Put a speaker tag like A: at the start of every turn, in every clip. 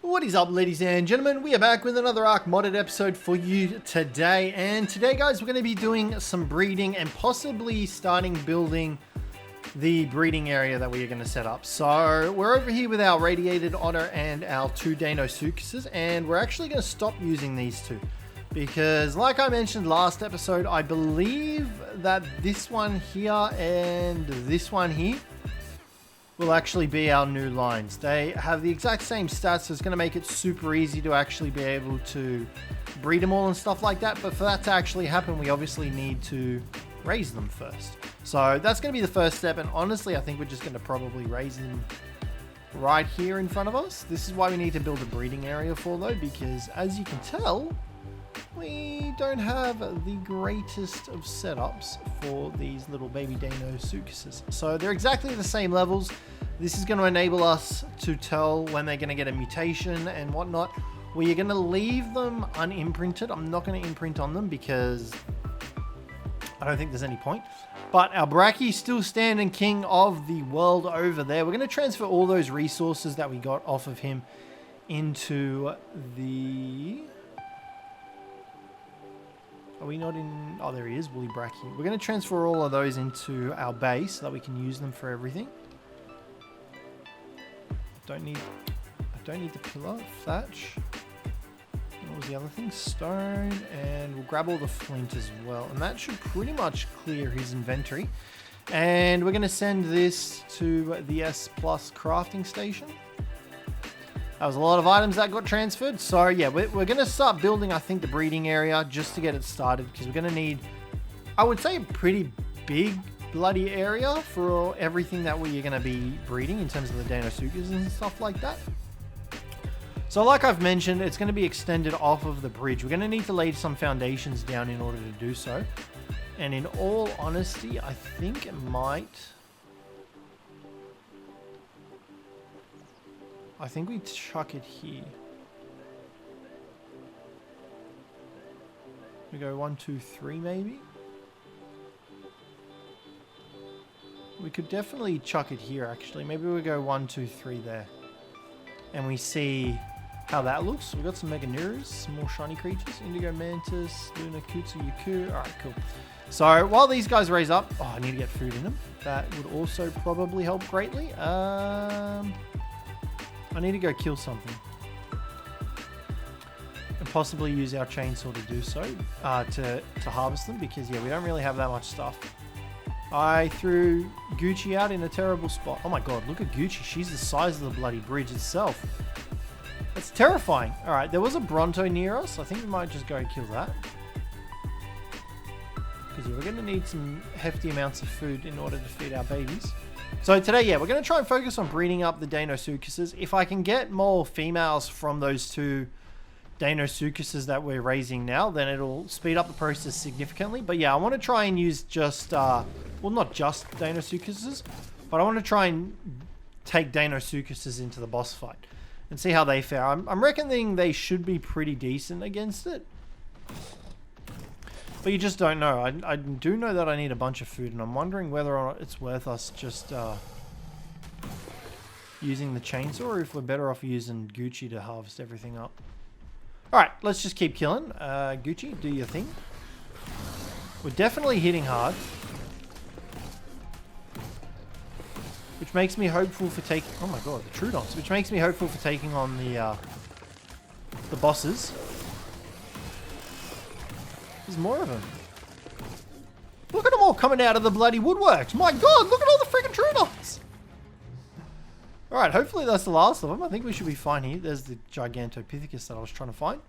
A: What is up, ladies and gentlemen? We are back with another Ark modded episode for you today. And today, guys, we're going to be doing some breeding and possibly starting building the breeding area that we are going to set up. So we're over here with our radiated otter and our two DEINOSUCHUses, and we're actually going to stop using these two because, like I mentioned last episode, I believe that this one here and this one here will actually be our new lines. They have the exact same stats, so it's going to make it super easy to actually be able to breed them all and stuff like that. But for that to actually happen, we obviously need to raise them first. So that's going to be the first step, and honestly, I think we're just going to probably raise them right here in front of us. This is why we need to build a breeding area for, though, because as you can tell, we don't have the greatest of setups for these little baby DEINOSUCHUses. So they're exactly the same levels. This is going to enable us to tell when they're going to get a mutation and whatnot. We are going to leave them unimprinted. I'm not going to imprint on them because I don't think there's any point. But our Brachy's still standing king of the world over there. We're going to transfer all those resources that we got off of him into the... Are we not in... Oh, there he is, Woolly Brachy. We're going to transfer all of those into our base so that we can use them for everything. I don't need the pillar. Thatch. What was the other thing? Stone. And we'll grab all the flint as well. And that should pretty much clear his inventory. And we're going to send this to the S Plus crafting station. That was a lot of items that got transferred. So yeah, we're going to start building, I think, the breeding area just to get it started. Because we're going to need, I would say, a pretty big bloody area for everything that we are going to be breeding in terms of the DEINOSUCHUS and stuff like that. So like I've mentioned, it's going to be extended off of the bridge. We're going to need to lay some foundations down in order to do so. And in all honesty, I think it might... I think we chuck it here. We go 1, 2, 3 maybe. We could definitely chuck it here actually. Maybe we go 1, 2, 3 there. And we see how that looks. We got some Meganurus, some more shiny creatures. Indigo Mantis, Luna Kutsu Yuku. Alright, cool. So while these guys raise up, oh, I need to get food in them. That would also probably help greatly. I need to go kill something. And possibly use our chainsaw to do so. To harvest them. Because, yeah, we don't really have that much stuff. I threw Gucci out in a terrible spot. Oh my god, look at Gucci. She's the size of the bloody bridge itself. That's terrifying. Alright, there was a Bronto near us. I think we might just go and kill that. Because, yeah, we're going to need some hefty amounts of food in order to feed our babies. So today, yeah, we're going to try and focus on breeding up the DEINOSUCHUses. If I can get more females from those two DEINOSUCHUses that we're raising now, then it'll speed up the process significantly. But yeah, I want to try and use just, well, not just DEINOSUCHUses, but I want to try and take DEINOSUCHUses into the boss fight and see how they fare. I'm reckoning they should be pretty decent against it. But you just don't know. I do know that I need a bunch of food, and I'm wondering whether or not it's worth us just using the chainsaw, or if we're better off using Gucci to harvest everything up. Alright, let's just keep killing. Gucci, do your thing. We're definitely hitting hard. Which makes me hopeful for taking... Oh my god, the Trudons. Which makes me hopeful for taking on the bosses. There's more of them. Look at them all coming out of the bloody woodworks. My god, look at all the freaking Trudons. Alright, hopefully that's the last of them. I think we should be fine here. There's the Gigantopithecus that I was trying to find.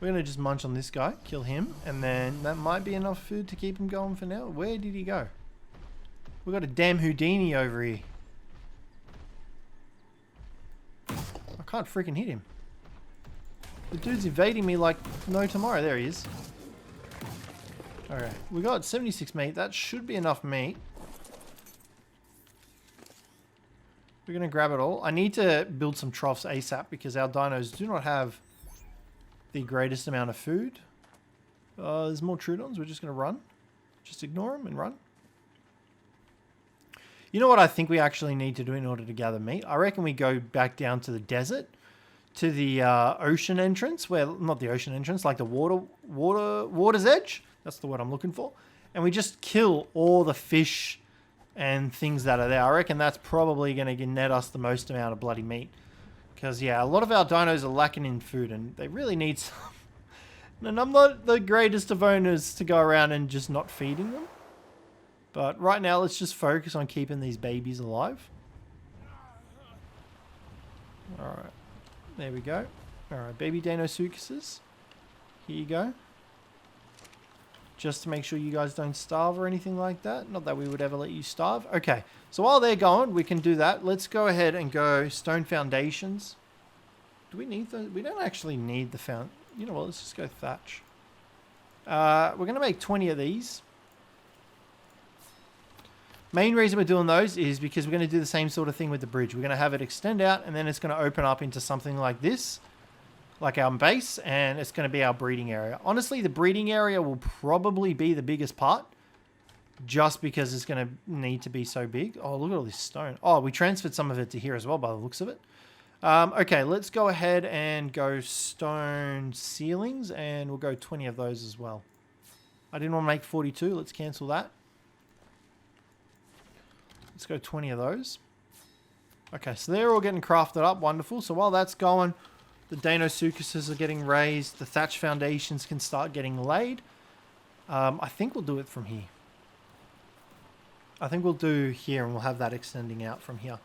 A: We're going to just munch on this guy, kill him, and then that might be enough food to keep him going for now. Where did he go? We've got a damn Houdini over here. I can't freaking hit him. The dude's evading me like no tomorrow. There he is. Alright, we got 76 meat. That should be enough meat. We're going to grab it all. I need to build some troughs ASAP because our dinos do not have the greatest amount of food. There's more Trudons. We're just going to run. Just ignore them and run. You know what I think we actually need to do in order to gather meat? I reckon we go back down to the desert, to the ocean entrance, where, not the ocean entrance, like the water's edge. That's the word I'm looking for. And we just kill all the fish and things that are there. I reckon that's probably going to net us the most amount of bloody meat. Because, yeah, a lot of our dinos are lacking in food, and they really need some. And I'm not the greatest of owners to go around and just not feeding them. But right now, let's just focus on keeping these babies alive. Alright. There we go. Alright, baby DEINOSUCHUSes. Here you go. Just to make sure you guys don't starve or anything like that. Not that we would ever let you starve. Okay, so while they're going, we can do that. Let's go ahead and go stone foundations. Do we need those? We don't actually need the You know what, let's just go thatch. We're going to make 20 of these. Main reason we're doing those is because we're going to do the same sort of thing with the bridge. We're going to have it extend out, and then it's going to open up into something like this, like our base, and it's going to be our breeding area. Honestly, the breeding area will probably be the biggest part, just because it's going to need to be so big. Oh, look at all this stone. Oh, we transferred some of it to here as well by the looks of it. Okay, let's go ahead and go stone ceilings, and we'll go 20 of those as well. I didn't want to make 42. Let's cancel that. Let's go 20 of those. Okay, so they're all getting crafted up. Wonderful. So while that's going, the DEINOSUCHUSes are getting raised. The thatch foundations can start getting laid. I think we'll do it from here. I think we'll do here, and we'll have that extending out from here.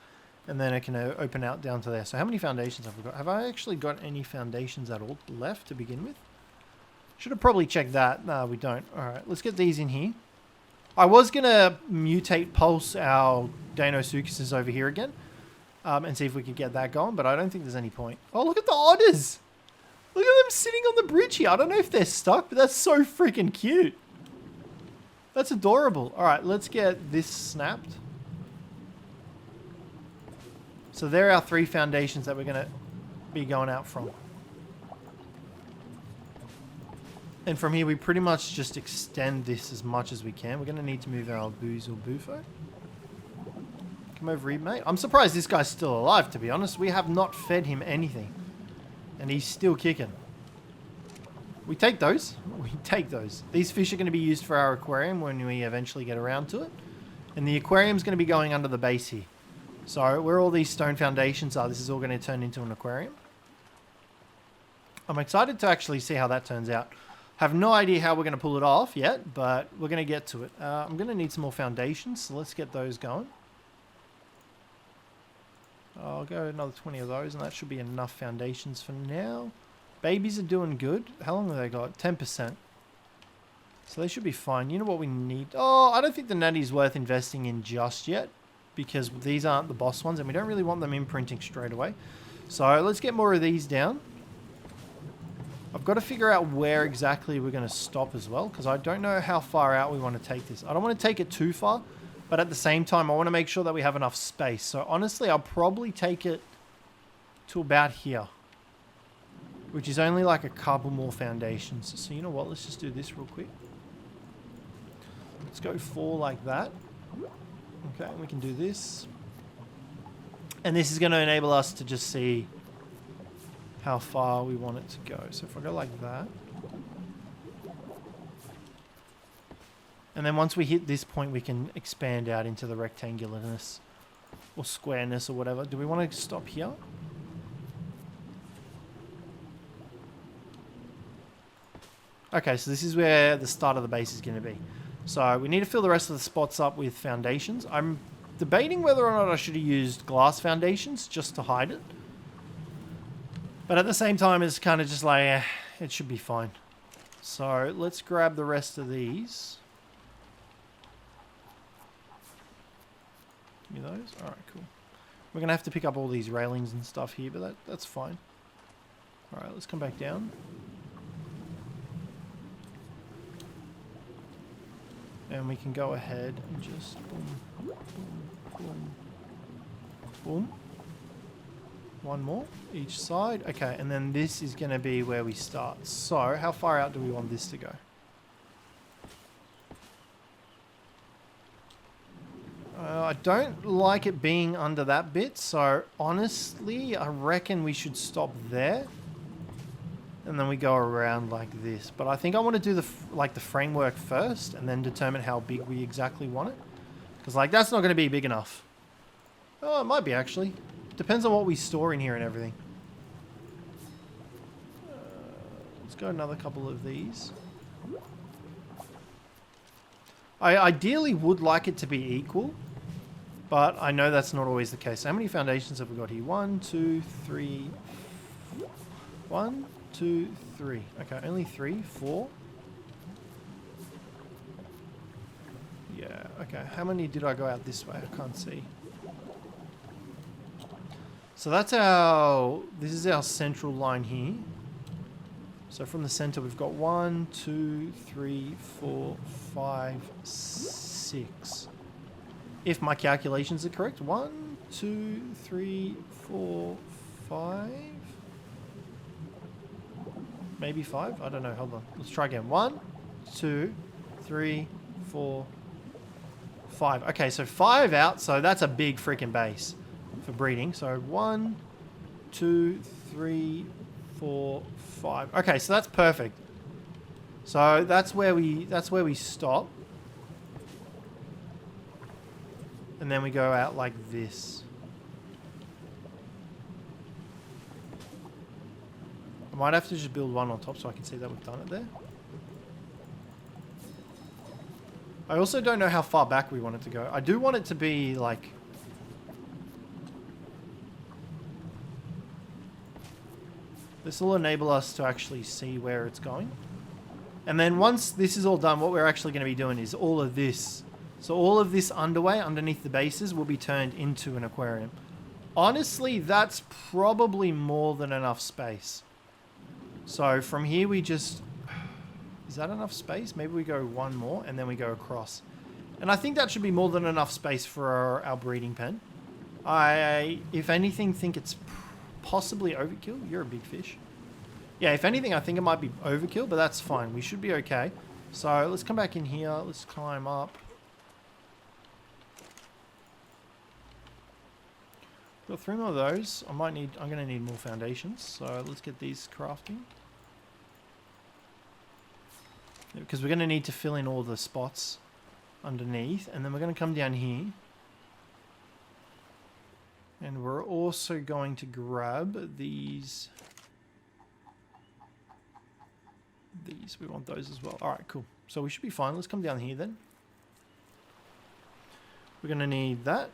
A: And then it can open out down to there. So how many foundations have we got? Have I actually got any foundations at all left to begin with? Should have probably checked that. No, we don't. All right, let's get these in here. I was going to mutate pulse our DEINOSUCHUSes over here again. And see if we could get that going. But I don't think there's any point. Oh, look at the otters. Look at them sitting on the bridge here. I don't know if they're stuck, but that's so freaking cute. That's adorable. All right, let's get this snapped. So there are our 3 foundations that we're going to be going out from. And from here, we pretty much just extend this as much as we can. We're going to need to move our Booz or Bufo. Come over here, mate. I'm surprised this guy's still alive, to be honest. We have not fed him anything. And he's still kicking. We take those. We take those. These fish are going to be used for our aquarium when we eventually get around to it. And the aquarium's going to be going under the base here. So where all these stone foundations are, this is all going to turn into an aquarium. I'm excited to actually see how that turns out. Have no idea how we're going to pull it off yet, but we're going to get to it. I'm going to need some more foundations, so let's get those going. I'll go another 20 of those, and that should be enough foundations for now. Babies are doing good. How long have they got? 10%. So they should be fine. You know what we need? Oh, I don't think the natty's worth investing in just yet, because these aren't the boss ones, and we don't really want them imprinting straight away. So let's get more of these down. I've got to figure out where exactly we're going to stop as well, because I don't know how far out we want to take this. I don't want to take it too far, but at the same time, I want to make sure that we have enough space. So honestly, I'll probably take it to about here, which is only like a couple more foundations. So you know what? Let's just do this real quick. Let's go 4 like that. Okay, we can do this. And this is going to enable us to just see how far we want it to go. So if I go like that. And then once we hit this point, we can expand out into the rectangularness or squareness or whatever. Do we want to stop here? Okay, so this is where the start of the base is going to be. So we need to fill the rest of the spots up with foundations. I'm debating whether or not I should have used glass foundations just to hide it. But at the same time, it's kind of just like, it should be fine. So let's grab the rest of these. Give me those. All right, cool. We're going to have to pick up all these railings and stuff here, but that's fine. All right, let's come back down. And we can go ahead and just boom, boom, boom, boom. One more each side. Okay, and then this is going to be where we start. So how far out do we want this to go? I don't like it being under that bit, so honestly, I reckon we should stop there. And then we go around like this. But I think I want to do the framework first and then determine how big we exactly want it. Because like that's not going to be big enough. Oh, it might be actually. Depends on what we store in here and everything. Let's go another couple of these. I ideally would like it to be equal, but I know that's not always the case. How many foundations have we got here? 1, 2, 3. 1, 2, 3. Okay, only 3, 4. Yeah, okay. How many did I go out this way? I can't see. So that's this is our central line here. So from the center, we've got 1, 2, 3, 4, 5, 6. If my calculations are correct, 1, 2, 3, 4, 5. Maybe 5? I don't know. Hold on. Let's try again. 1, 2, 3, 4, 5. Okay, so 5 out. So that's a big freaking base for breeding. So 1, 2, 3, 4, 5. Okay, so that's perfect. So that's where we stop. And then we go out like this. I might have to just build one on top so I can see that we've done it there. I also don't know how far back we want it to go. I do want it to be like... This will enable us to actually see where it's going. And then once this is all done, what we're actually going to be doing is all of this. So all of this underway underneath the bases will be turned into an aquarium. Honestly, that's probably more than enough space. So from here we just... Is that enough space? Maybe we go one more and then we go across. And I think that should be more than enough space for our breeding pen. I, if anything, think it's possibly overkill. You're a big fish. Yeah, if anything, I think it might be overkill, but that's fine. We should be okay. So let's come back in here. Let's climb up. Got 3 more of those. I'm going to need more foundations. So let's get these crafting. Because we're going to need to fill in all the spots underneath. And then we're going to come down here. And we're also going to grab these. We want those as well. Alright, cool. So we should be fine. Let's come down here then. We're going to need that.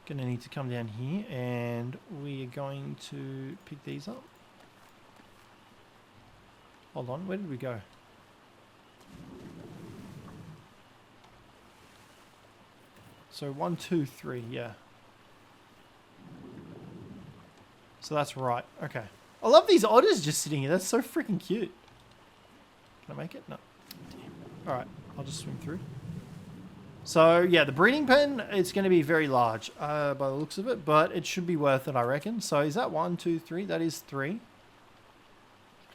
A: Going to need to come down here. And we are going to pick these up. Hold on. Where did we go? So 1, 2, 3, yeah. So that's right. Okay. I love these otters just sitting here. That's so freaking cute. Can I make it? No. Damn. Alright. I'll just swim through. So, yeah, the breeding pen, it's going to be very large by the looks of it, but it should be worth it, I reckon. So is that 1, 2, 3? That is 3.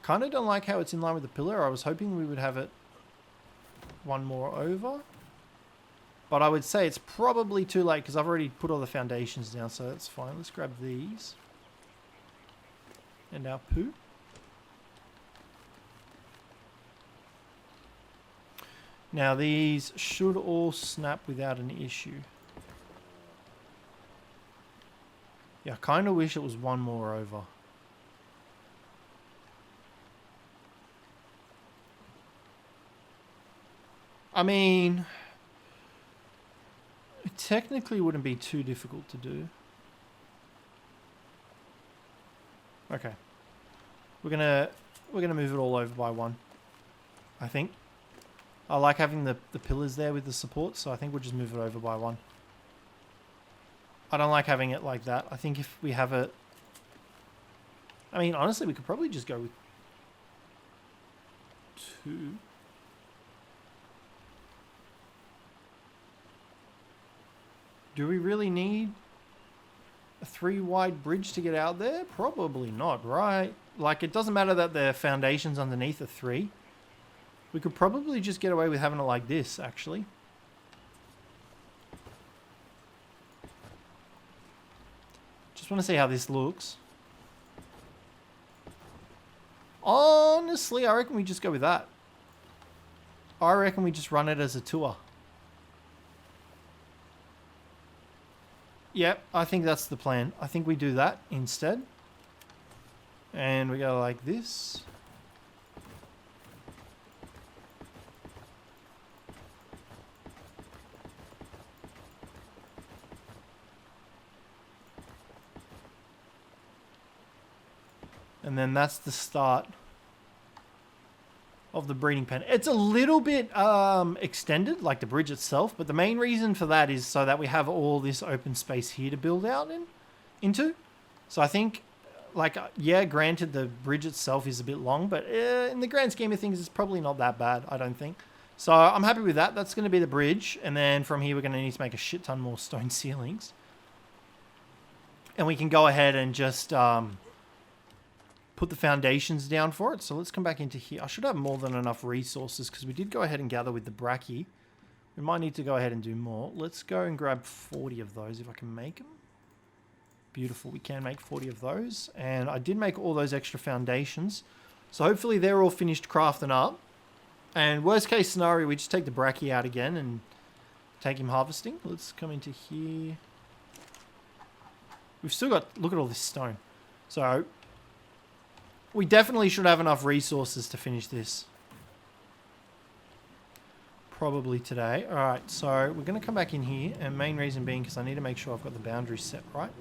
A: Kind of don't like how it's in line with the pillar. I was hoping we would have it one more over. But I would say it's probably too late because I've already put all the foundations down, so that's fine. Let's grab these. And our poo. Now these should all snap without an issue. Yeah, I kind of wish it was one more over. I mean... It technically wouldn't be too difficult to do. Okay. We're gonna move it all over by 1. I think. I like having the pillars there with the support, so I think we'll just move it over by 1. I don't like having it like that. I think if we have it... I mean, honestly, we could probably just go with 2. Do we really need a 3-wide bridge to get out there? Probably not, right? Like, it doesn't matter that the foundations underneath are 3. We could probably just get away with having it like this, actually. Just want to see how this looks. Honestly, I reckon we just go with that. I reckon we just run it as a tour. Yep, I think that's the plan. I think we do that instead. And we go like this. And then that's the start of the breeding pen. It's a little bit extended, like the bridge itself, but the main reason for that is so that we have all this open space here to build out into. So I think, like, yeah, granted the bridge itself is a bit long, but in the grand scheme of things, it's probably not that bad, I don't think. So I'm happy with that. That's going to be the bridge. And then from here, we're going to need to make a shit ton more stone ceilings. And we can go ahead and just put the foundations down for it. So let's come back into here. I should have more than enough resources because we did go ahead and gather with the brachy. We might need to go ahead and do more. Let's go and grab 40 of those if I can make them. Beautiful. We can make 40 of those. And I did make all those extra foundations. So hopefully they're all finished crafting up. And worst case scenario, we just take the brachy out again and take him harvesting. Let's come into here. We've still got, look at all this stone. So we definitely should have enough resources to finish this. Probably today. All right, so we're going to come back in here, and main reason being because I need to make sure I've got the boundaries set right.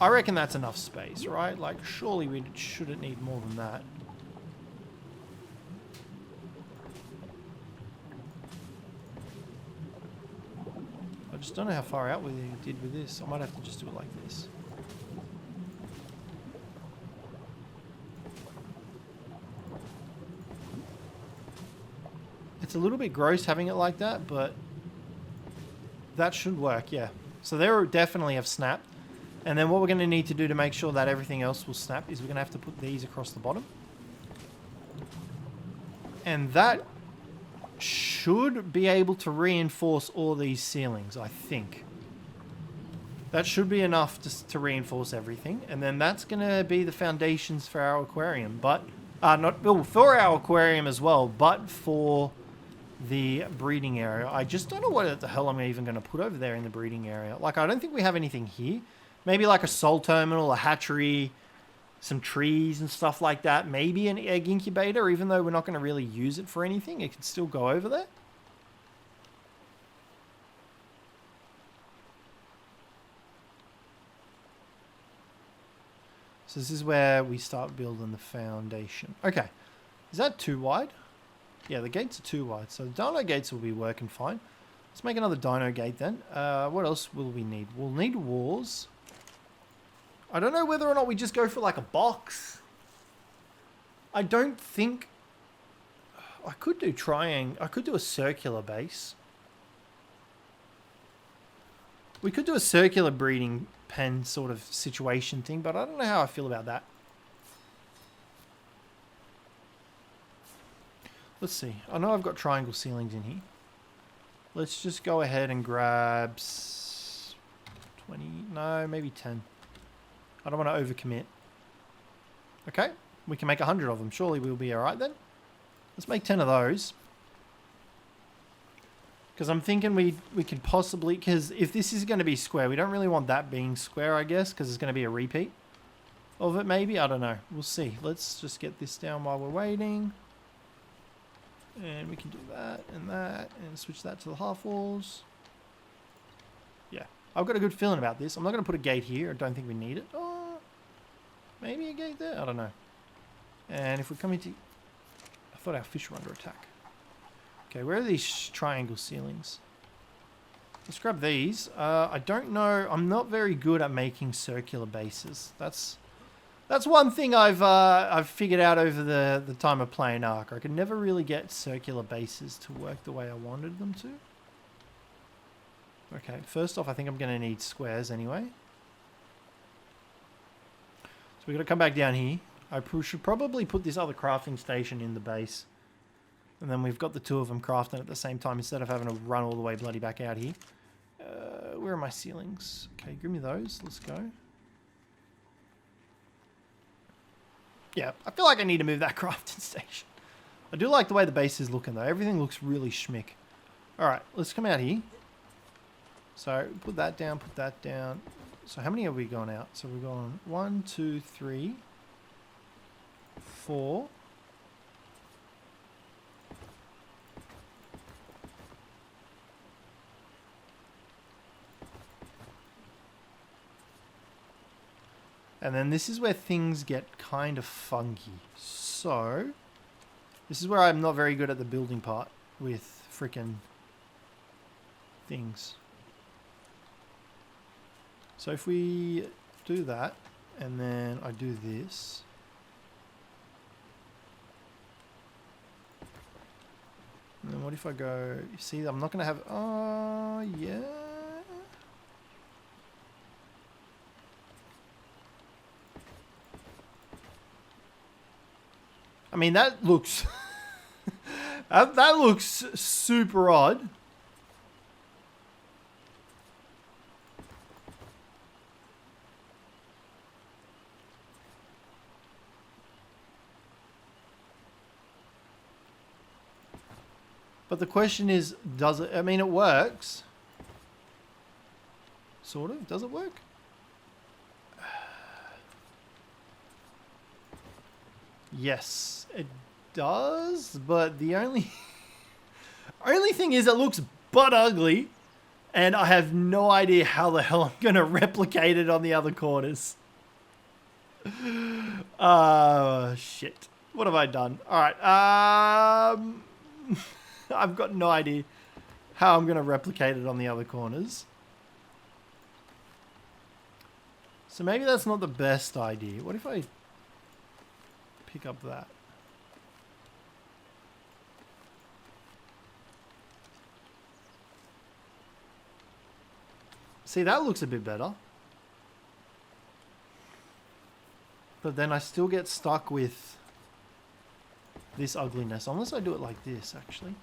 A: I reckon that's enough space, right? Like, surely we shouldn't need more than that. I just don't know how far out we did with this. I might have to just do it like this. It's a little bit gross having it like that, but that should work, yeah. So they definitely have snapped. And then what we're going to need to do to make sure that everything else will snap is we're going to have to put these across the bottom. And that should be able to reinforce all these ceilings, I think. That should be enough to reinforce everything. And then that's going to be the foundations for our aquarium. But, well, for our aquarium as well, but for the breeding area. I just don't know what the hell I'm even going to put over there in the breeding area. Like, I don't think we have anything here. Maybe like a soul terminal, a hatchery, some trees and stuff like that. Maybe an egg incubator, even though we're not going to really use it for anything. It could still go over there. So this is where we start building the foundation. Okay. Is that too wide? Yeah, the gates are too wide. So the dino gates will be working fine. Let's make another dino gate then. What else will we need? We'll need walls. I don't know whether or not we just go for like a box. I don't think... I could do triangle. I could do a circular base. We could do a circular breeding pen sort of situation thing, but I don't know how I feel about that. Let's see. I know I've got triangle ceilings in here. Let's just go ahead and grab 20. No, maybe 10. I don't want to overcommit. Okay. We can make 100 of them. Surely we'll be alright then. Let's make 10 of those. Because I'm thinking we could possibly... Because if this is going to be square, we don't really want that being square, I guess. Because it's going to be a repeat of it, maybe. I don't know. We'll see. Let's just get this down while we're waiting. And we can do that and switch that to the half walls. Yeah, I've got a good feeling about this. I'm not going to put a gate here. I don't think we need it. Oh, maybe a gate there. I don't know. And if we come into... I thought our fish were under attack. Okay, where are these triangle ceilings? Let's grab these. I don't know. I'm not very good at making circular bases. That's one thing I've figured out over the time of playing Ark. I could never really get circular bases to work the way I wanted them to. Okay, first off, I think I'm going to need squares anyway. So we've got to come back down here. I should probably put this other crafting station in the base. And then we've got the two of them crafting at the same time instead of having to run all the way bloody back out here. Where are my ceilings? Okay, give me those. Let's go. Yeah, I feel like I need to move that crafting station. I do like the way the base is looking though. Everything looks really schmick. Alright, let's come out here. So, put that down, put that down. So how many have we gone out? So we've gone 1, 2, 3, 4. And then this is where things get kind of funky. So, this is where I'm not very good at the building part with frickin' things. So if we do that, and then I do this. And then what if I go, you see, I'm not going to have, oh, yeah. I mean, that looks, that looks super odd. But the question is, does it, I mean, it works. Sort of, does it work? Yes, it does, but the only thing is it looks butt ugly, and I have no idea how the hell I'm going to replicate it on the other corners. Shit. What have I done? Alright, I've got no idea how I'm going to replicate it on the other corners. So maybe that's not the best idea. What if I pick up that? See, that looks a bit better. But then I still get stuck with this ugliness. Unless I do it like this, actually.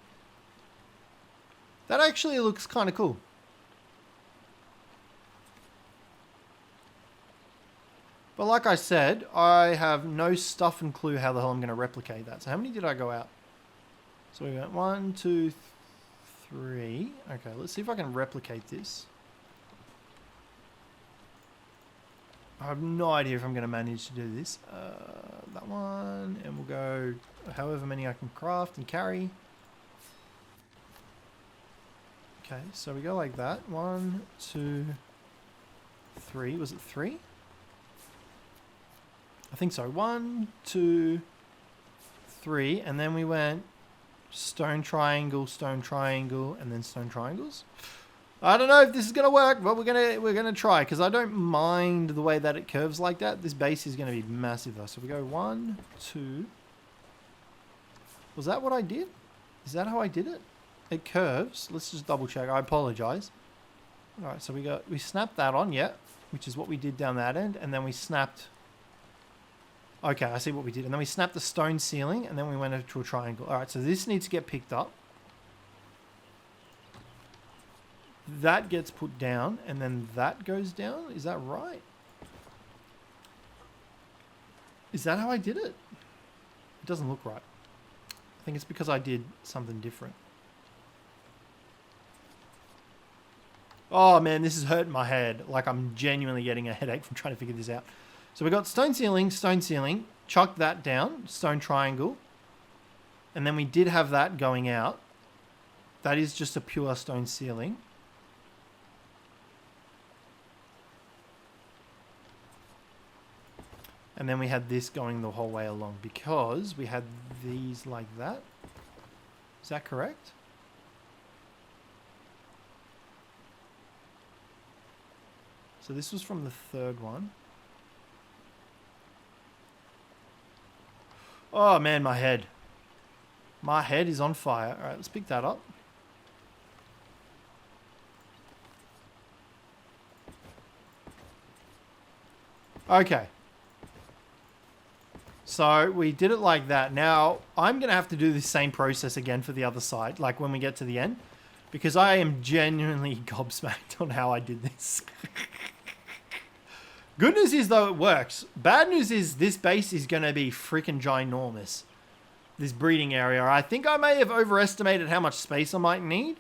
A: That actually looks kind of cool. But like I said, I have no stuff and clue how the hell I'm going to replicate that. So how many did I go out? So we went 1, 2, 3. Okay, let's see if I can replicate this. I have no idea if I'm going to manage to do this. That one, and we'll go however many I can craft and carry. Okay, so we go like that. 1, 2, 3. Was it 3? I think so. 1, 2, 3, and then we went stone triangle, and then stone triangles. I don't know if this is gonna work, but we're gonna try, because I don't mind the way that it curves like that. This base is gonna be massive though. So we go 1, 2. Was that what I did? Is that how I did it? It curves. Let's just double check. I apologize. All right, so we snapped that on, yeah, which is what we did down that end, and then we snapped. Okay, I see what we did. And then we snapped the stone ceiling, and then we went into a triangle. All right, so this needs to get picked up. That gets put down, and then that goes down. Is that right? Is that how I did it? It doesn't look right. I think it's because I did something different. Oh, man, this is hurting my head. Like, I'm genuinely getting a headache from trying to figure this out. So we got stone ceiling, chucked that down, stone triangle. And then we did have that going out. That is just a pure stone ceiling. And then we had this going the whole way along because we had these like that. Is that correct? So this was from the third one. Oh man, my head. My head is on fire. All right, let's pick that up. Okay. So we did it like that. Now I'm going to have to do the same process again for the other side, like when we get to the end, because I am genuinely gobsmacked on how I did this. Good news is, though, it works. Bad news is this base is going to be freaking ginormous. This breeding area. I think I may have overestimated how much space I might need.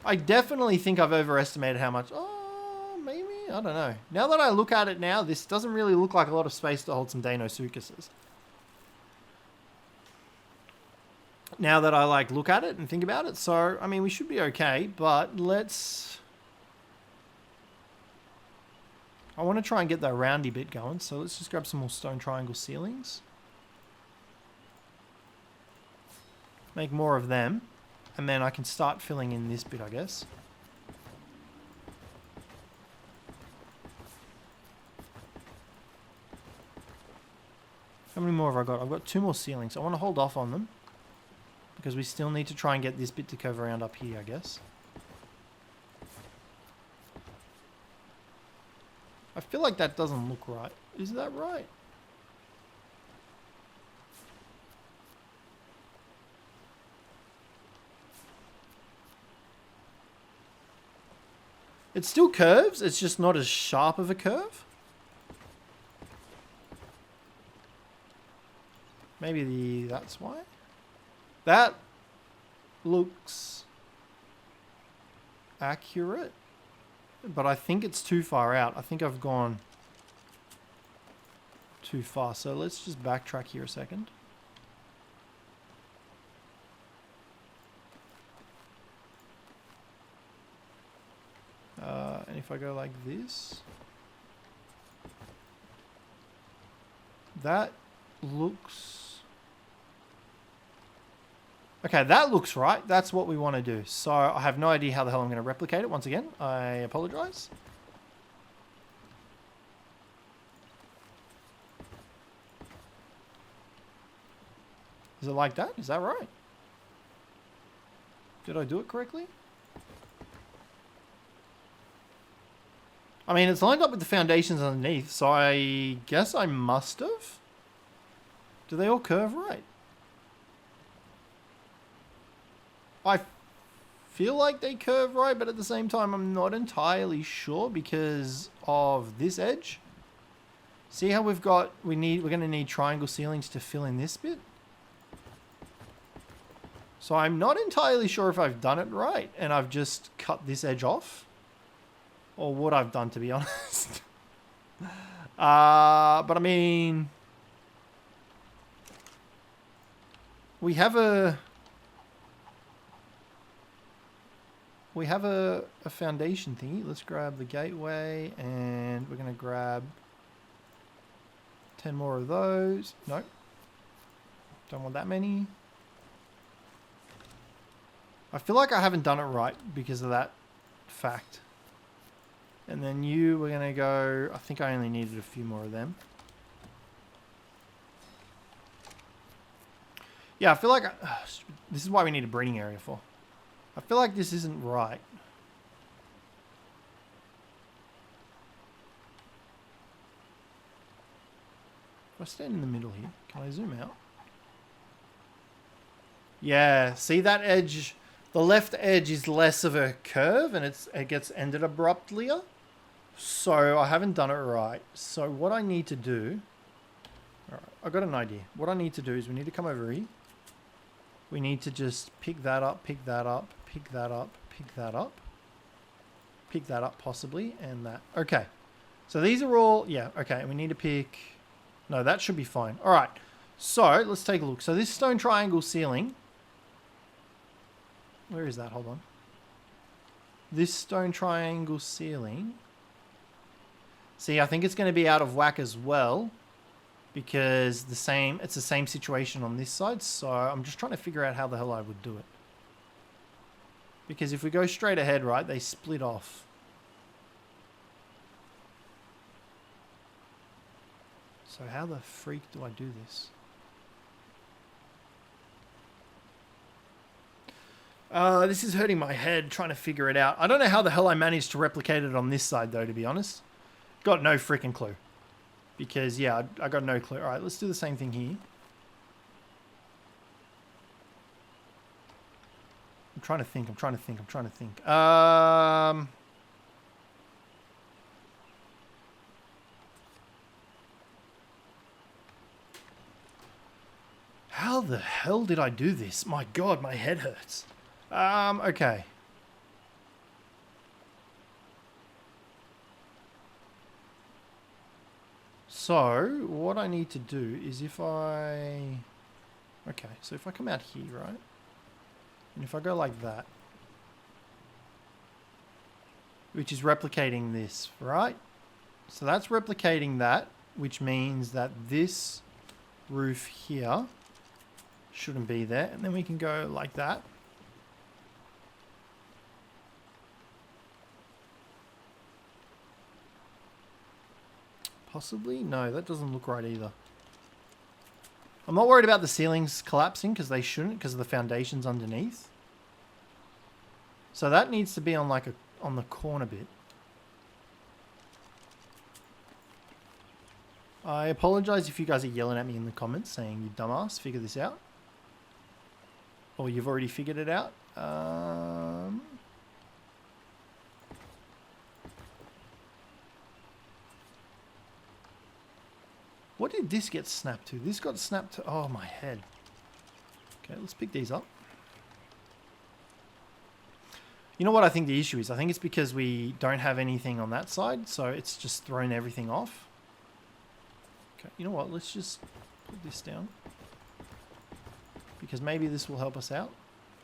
A: I definitely think I've overestimated how much. Oh, maybe? I don't know. Now that I look at it now, this doesn't really look like a lot of space to hold some DEINOSUCHUSes. Now that I like look at it and think about it. So, I mean, we should be okay, but let's... I want to try and get that roundy bit going. So let's just grab some more stone triangle ceilings. Make more of them. And then I can start filling in this bit, I guess. How many more have I got? I've got 2 more ceilings. I want to hold off on them, because we still need to try and get this bit to curve around up here, I guess. I feel like that doesn't look right. Is that right? It still curves, it's just not as sharp of a curve. Maybe that's why. That looks accurate, but I think it's too far out. I think I've gone too far. So let's just backtrack here a second. And if I go like this, that looks... Okay, that looks right. That's what we want to do. So I have no idea how the hell I'm going to replicate it. Once again, I apologize. Is it like that? Is that right? Did I do it correctly? I mean, it's lined up with the foundations underneath, so I guess I must have. Do they all curve right? I feel like they curve right, but at the same time, I'm not entirely sure because of this edge. See how we've got, we're going to need triangle ceilings to fill in this bit. So I'm not entirely sure if I've done it right and I've just cut this edge off. Or what I've done, to be honest. But I mean... We have a foundation thingy. Let's grab the gateway and we're going to grab 10 more of those. Nope. Don't want that many. I feel like I haven't done it right because of that fact. And then we're going to go... I think I only needed a few more of them. Yeah, I feel like... this is why we need a breeding area for. I feel like this isn't right. If I stand in the middle here, can I zoom out? Yeah, see that edge? The left edge is less of a curve and it gets ended abruptly. So I haven't done it right. So what I need to do... Alright, I've got an idea. What I need to do is we need to come over here. We need to just pick that up, pick that up, pick that up, pick that up. Pick that up possibly, and that. Okay. So these are all... Yeah, okay. We need to pick... No, that should be fine. Alright. So, let's take a look. So this stone triangle ceiling... Where is that? Hold on. This stone triangle ceiling... See, I think it's going to be out of whack as well. Because it's the same situation on this side. So I'm just trying to figure out how the hell I would do it. Because if we go straight ahead, right, they split off. So how the freak do I do this? This is hurting my head trying to figure it out. I don't know how the hell I managed to replicate it on this side, though, to be honest. Got no freaking clue. Because, yeah, I got no clue. All right, let's do the same thing here. I'm trying to think. How the hell did I do this? My God, my head hurts. Okay. So, what I need to do is if I... Okay, so if I come out here, right? And if I go like that, which is replicating this, right? So that's replicating that, which means that this roof here shouldn't be there. And then we can go like that. Possibly? No, that doesn't look right either. I'm not worried about the ceilings collapsing because they shouldn't because of the foundations underneath. So that needs to be on like on the corner bit. I apologize if you guys are yelling at me in the comments saying, you dumbass, figure this out. Or you've already figured it out. What did this get snapped to? This got snapped to... Oh, my head. Okay, let's pick these up. You know what I think the issue is? I think it's because we don't have anything on that side, so it's just thrown everything off. Okay, you know what? Let's just put this down. Because maybe this will help us out.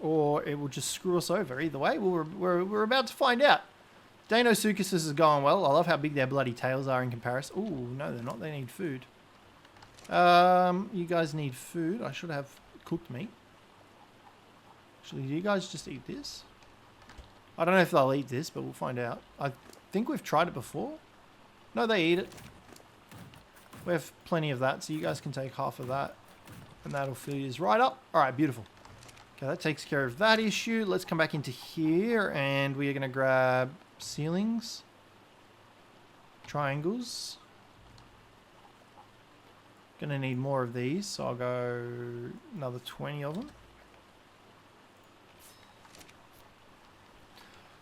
A: Or it will just screw us over. Either way, we're about to find out. DEINOSUCHUS is going well. I love how big their bloody tails are in comparison. Ooh, no, they're not. They need food. You guys need food. I should have cooked meat. Actually, do you guys just eat this? I don't know if they'll eat this, but we'll find out. I think we've tried it before. No, they eat it. We have plenty of that, so you guys can take half of that. And that'll fill you right up. All right, beautiful. Okay, that takes care of that issue. Let's come back into here, and we are going to grab ceilings. Triangles. Gonna need more of these, so I'll go another 20 of them.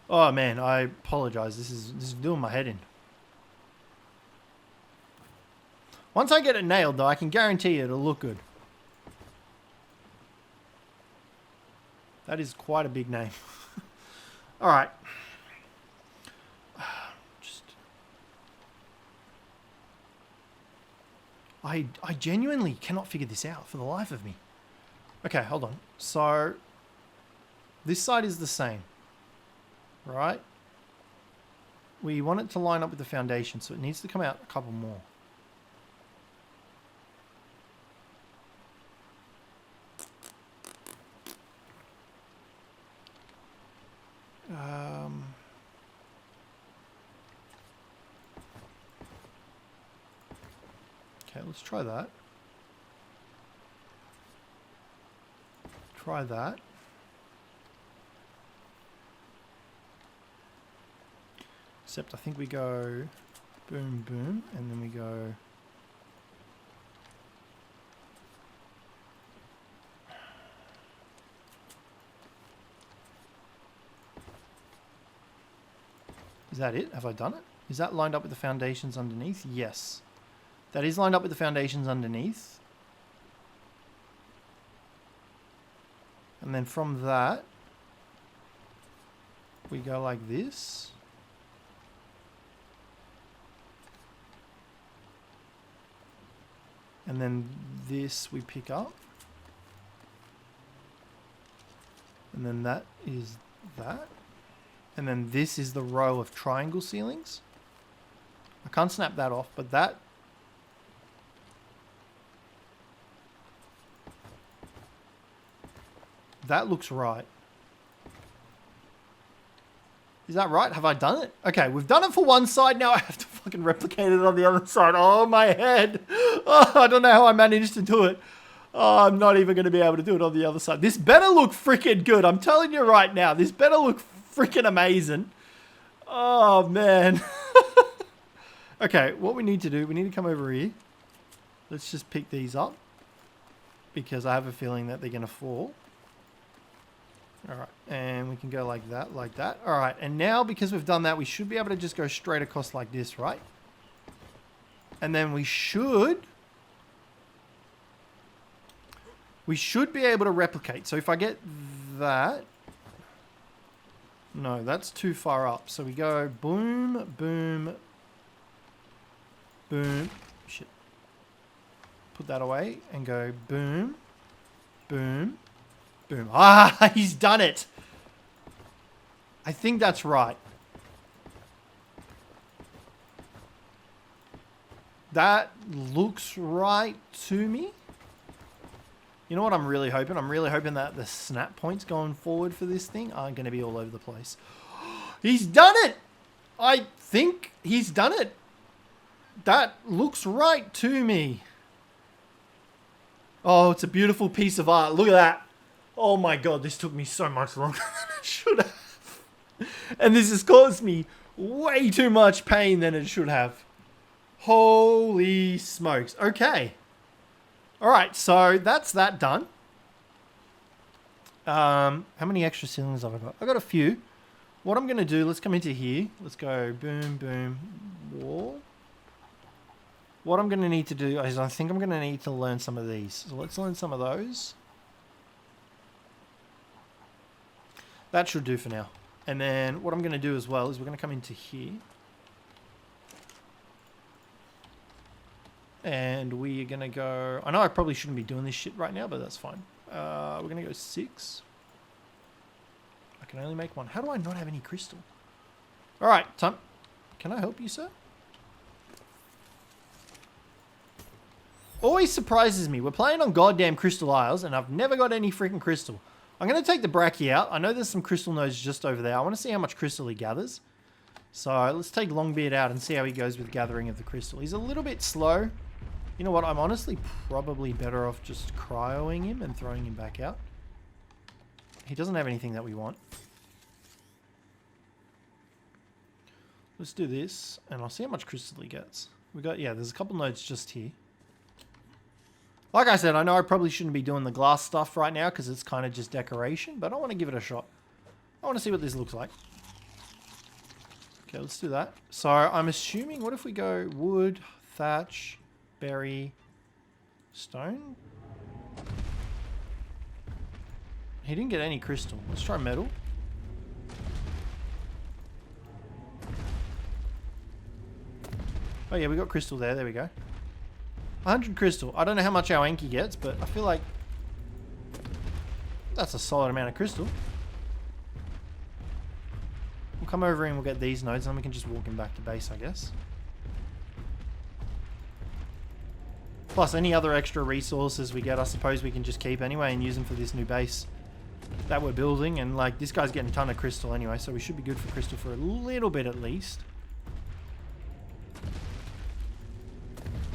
A: Oh man, I apologize. This is doing my head in. Once I get it nailed though, I can guarantee you it'll look good. That is quite a big name. All right. I genuinely cannot figure this out for the life of me. Okay, hold on. So, this side is the same, right? We want it to line up with the foundation, so it needs to come out a couple more. Okay, let's try that. Try that. Except I think we go boom, boom, and then we go... Is that it? Have I done it? Is that lined up with the foundations underneath? Yes. That is lined up with the foundations underneath. And then from that, we go like this. And then this we pick up. And then that is that. And then this is the row of triangle ceilings. I can't snap that off, but that... That looks right. Is that right? Have I done it? Okay, we've done it for one side. Now I have to fucking replicate it on the other side. Oh, my head. Oh, I don't know how I managed to do it. Oh, I'm not even going to be able to do it on the other side. This better look freaking good. I'm telling you right now. This better look freaking amazing. Oh, man. Okay, what we need to do, we need to come over here. Let's just pick these up. Because I have a feeling that they're going to fall. Alright, and we can go like that, like that. Alright, and now because we've done that, we should be able to just go straight across like this, right? And then we should be able to replicate. So if I get that... No, that's too far up. So we go boom, boom, boom. Shit. Put that away and go boom, boom, boom. Ah, he's done it. I think that's right. That looks right to me. You know what I'm really hoping? I'm really hoping that the snap points going forward for this thing aren't going to be all over the place. He's done it! I think he's done it. That looks right to me. Oh, it's a beautiful piece of art. Look at that. Oh my god, this took me so much longer than it should have. And this has caused me way too much pain than it should have. Holy smokes. Okay. Alright, so that's that done. How many extra cylinders have I got? I've got a few. What I'm going to do, let's come into here. Let's go boom, boom, wall. What I'm going to need to do is I think I'm going to need to learn some of these. So let's learn some of those. That should do for now. And then what I'm going to do as well is we're going to come into here. And we are going to go... I know I probably shouldn't be doing this shit right now, but that's fine. We're going to go 6. I can only make 1. How do I not have any crystal? Alright, Tom. Can I help you, sir? Always surprises me. We're playing on goddamn Crystal Isles, and I've never got any freaking crystal. I'm going to take the Brachy out. I know there's some crystal nodes just over there. I want to see how much crystal he gathers. So let's take Longbeard out and see how he goes with gathering of the crystal. He's a little bit slow. You know what? I'm honestly probably better off just cryoing him and throwing him back out. He doesn't have anything that we want. Let's do this, and I'll see how much crystal he gets. We got, yeah, there's a couple nodes just here. Like I said, I know I probably shouldn't be doing the glass stuff right now because it's kind of just decoration, but I want to give it a shot. I want to see what this looks like. Okay, let's do that. So I'm assuming, what if we go wood, thatch, berry, stone? He didn't get any crystal. Let's try metal. Oh yeah, we got crystal there. There we go. 100 crystal. I don't know how much our Enki gets, but I feel like that's a solid amount of crystal. We'll come over and we'll get these nodes, and then we can just walk him back to base, I guess. Plus, any other extra resources we get, I suppose we can just keep anyway and use them for this new base that we're building. And, like, this guy's getting a ton of crystal anyway, so we should be good for crystal for a little bit at least.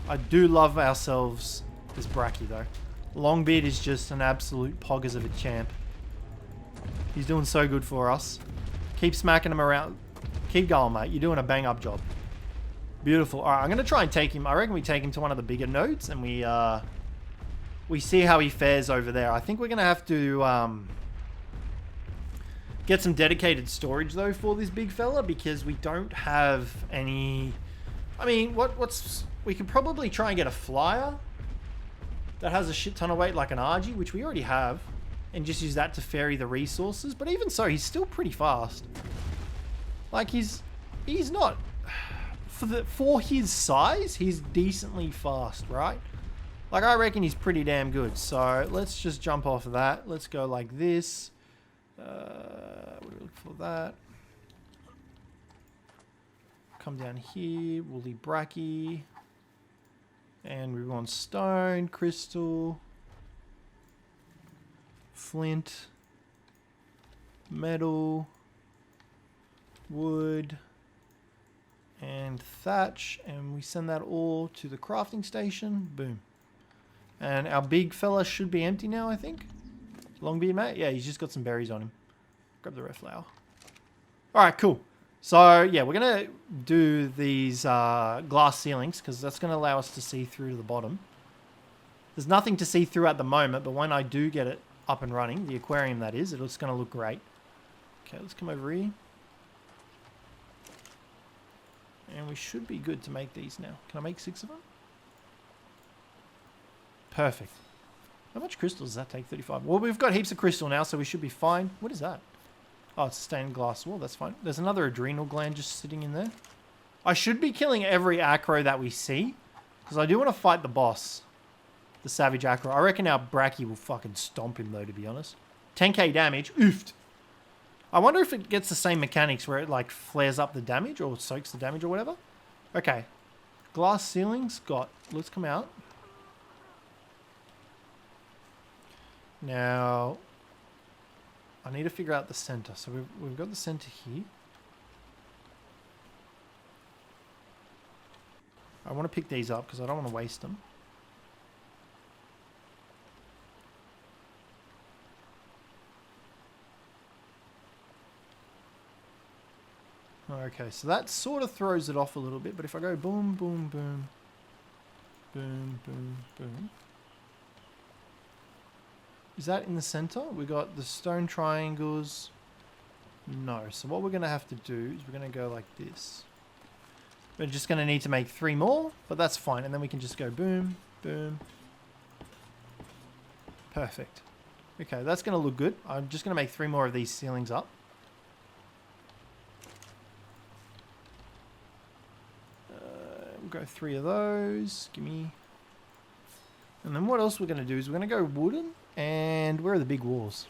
A: I do love ourselves this Brachy, though. Longbeard is just an absolute poggers of a champ. He's doing so good for us. Keep smacking him around. Keep going, mate. You're doing a bang-up job. Beautiful. All right, I'm going to try and take him. I reckon we take him to one of the bigger nodes, and we see how he fares over there. I think we're going to have to get some dedicated storage, though, for this big fella, because we don't have any... I mean, what's... We could probably try and get a flyer that has a shit ton of weight, like an RG, which we already have, and just use that to ferry the resources. But even so, he's still pretty fast. Like, he's not... For his size, he's decently fast, right? Like, I reckon he's pretty damn good. So, let's just jump off of that. Let's go like this. What do we look for that? Come down here. Woolly Brachy. And we want stone, crystal, flint, metal, wood, and thatch. And we send that all to the crafting station. Boom. And our big fella should be empty now, I think. Longbeard mate? Yeah, he's just got some berries on him. Grab the red flower. Alright, cool. So, yeah, we're going to do these glass ceilings because that's going to allow us to see through to the bottom. There's nothing to see through at the moment, but when I do get it up and running, the aquarium that is, it's going to look great. Okay, let's come over here. And we should be good to make these now. Can I make 6 of them? Perfect. How much crystal does that take? 35. Well, we've got heaps of crystal now, so we should be fine. What is that? Oh, it's a stained glass wall. That's fine. There's another adrenal gland just sitting in there. I should be killing every acro that we see, because I do want to fight the boss. The savage acro. I reckon our Bracky will fucking stomp him, though, to be honest. 10k damage. Oofed. I wonder if it gets the same mechanics where it, like, flares up the damage or soaks the damage or whatever. Okay. Glass ceilings got... Let's come out. Now, I need to figure out the center. So we've got the center here. I want to pick these up because I don't want to waste them. Okay, so that sort of throws it off a little bit, but if I go boom, boom, boom, boom, boom, boom. Is that in the center? We got the stone triangles. No, so what we're going to have to do is we're going to go like this. We're just going to need to make 3 more, but that's fine. And then we can just go boom, boom. Perfect. Okay, that's going to look good. I'm just going to make 3 more of these ceilings up. We'll go 3 of those. Gimme. And then what else we're going to do is we're going to go wooden. And where are the big walls?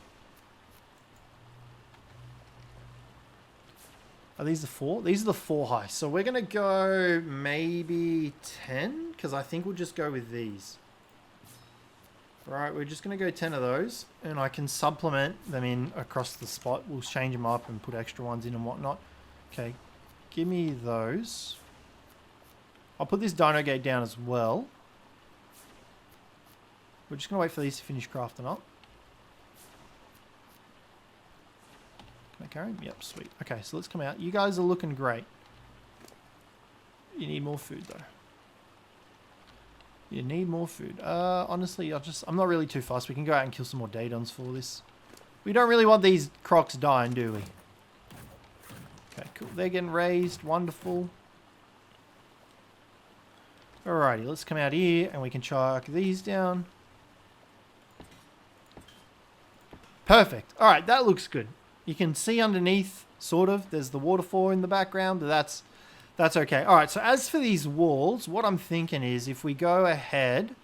A: Are these the 4? These are the 4 high. So we're going to go maybe 10. Because I think we'll just go with these. Right, we're just going to go 10 of those. And I can supplement them in across the spot. We'll change them up and put extra ones in and whatnot. Okay, give me those. I'll put this dino gate down as well. We're just going to wait for these to finish crafting up. Can I carry them? Yep, sweet. Okay, so let's come out. You guys are looking great. You need more food, though. You need more food. Honestly, I'm not really too fast. We can go out and kill some more Daedons for this. We don't really want these crocs dying, do we? Okay, cool. They're getting raised. Wonderful. Alrighty, let's come out here and we can chuck these down. Perfect. Alright, that looks good. You can see underneath, sort of. There's the waterfall in the background, but that's okay. Alright, so as for these walls, what I'm thinking is if we go ahead...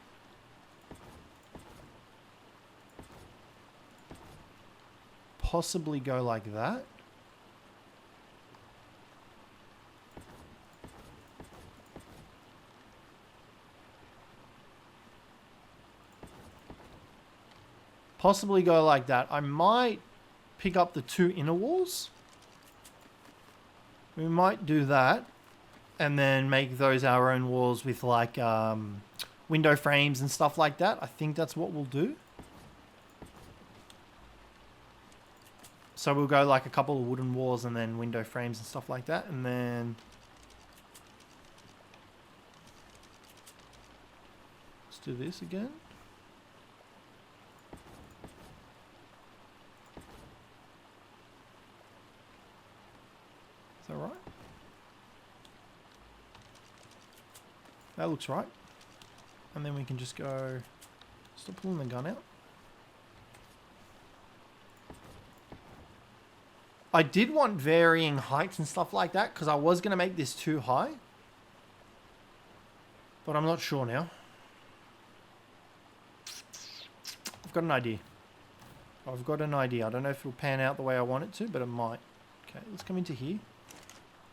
A: possibly go like that. Possibly go like that. I might pick up the 2 inner walls. We might do that. And then make those our own walls with like window frames and stuff like that. I think that's what we'll do. So we'll go like a couple of wooden walls and then window frames and stuff like that. And then... let's do this again. Is that right? That looks right. And then we can just go... stop pulling the gun out. I did want varying heights and stuff like that because I was going to make this too high. But I'm not sure now. I've got an idea. I don't know if it'll pan out the way I want it to, but it might. Okay, let's come into here.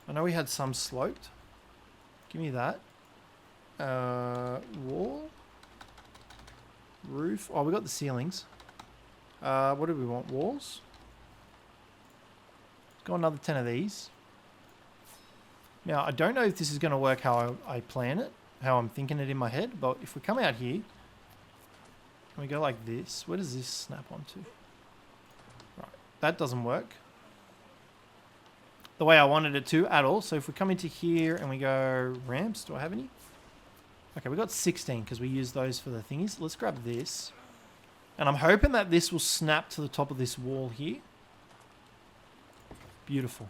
A: I know we had some sloped. Give me that. Wall. Roof. Oh, we got the ceilings. What do we want? Walls. Let's go another 10 of these. Now, I don't know if this is going to work how I plan it, how I'm thinking it in my head, but if we come out here, we go like this. Where does this snap onto? Right, that doesn't work the way I wanted it to at all. So if we come into here and we go ramps, do I have any? Okay, we got 16 because we used those for the thingies. Let's grab this. And I'm hoping that this will snap to the top of this wall here. Beautiful.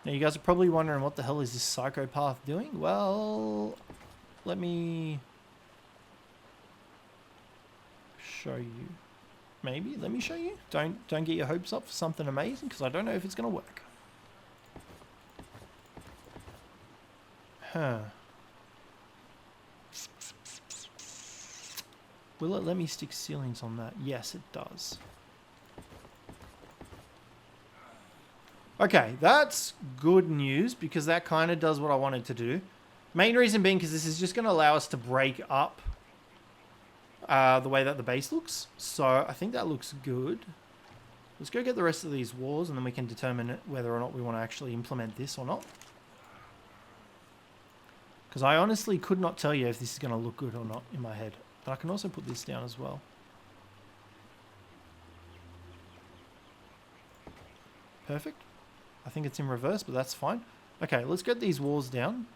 A: Now you guys are probably wondering what the hell is this psychopath doing? Well, let me show you. Maybe, let me show you. Don't get your hopes up for something amazing because I don't know if it's going to work. Huh. Will it let me stick ceilings on that? Yes, it does. Okay, that's good news because that kind of does what I wanted to do. Main reason being because this is just going to allow us to break up the way that the base looks. So I think that looks good. Let's go get the rest of these walls and then we can determine whether or not we want to actually implement this or not. Because I honestly could not tell you if this is going to look good or not in my head. But I can also put this down as well. Perfect. I think it's in reverse, but that's fine. Okay, let's get these walls down.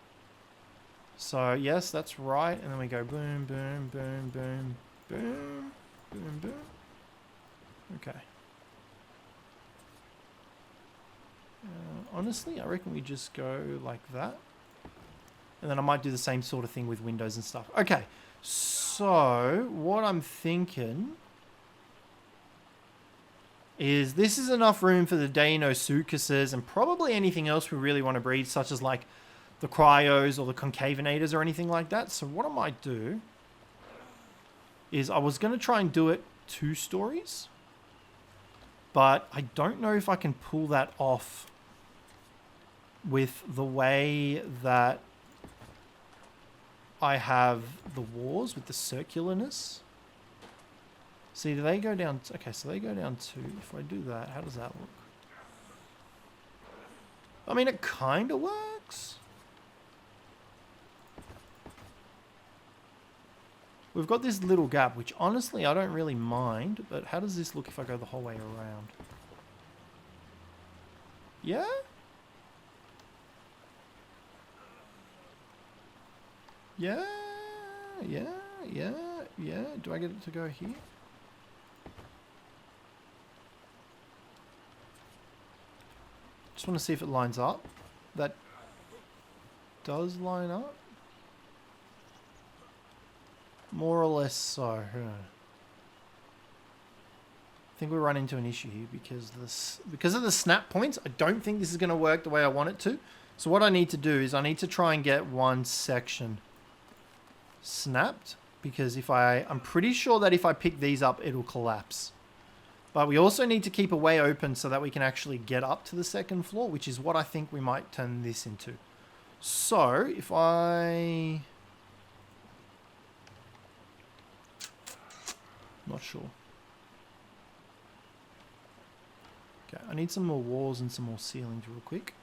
A: So, yes, that's right. And then we go boom, boom, boom, boom, boom, boom, boom. Okay. Honestly, I reckon we just go like that. And then I might do the same sort of thing with windows and stuff. Okay, so what I'm thinking is this is enough room for the DEINOSUCHUses and probably anything else we really want to breed, such as like the cryos or the concavenators or anything like that. So what I might do is I was going to try and do it 2 stories, but I don't know if I can pull that off with the way that I have the walls with the circularness. See, do they go down? Okay, so they go down 2. If I do that, how does that look? I mean, it kind of works. We've got this little gap, which honestly I don't really mind, but how does this look if I go the whole way around? Yeah? Yeah, yeah, yeah, yeah. Do I get it to go here? Just want to see if it lines up. That does line up. More or less so. I think we run into an issue here because of the snap points. I don't think this is going to work the way I want it to. So what I need to do is I need to try and get one section snapped, because I'm pretty sure that if I pick these up, it'll collapse. But we also need to keep a way open so that we can actually get up to the 2nd floor, which is what I think we might turn this into. So if not sure. Okay, I need some more walls and some more ceilings real quick.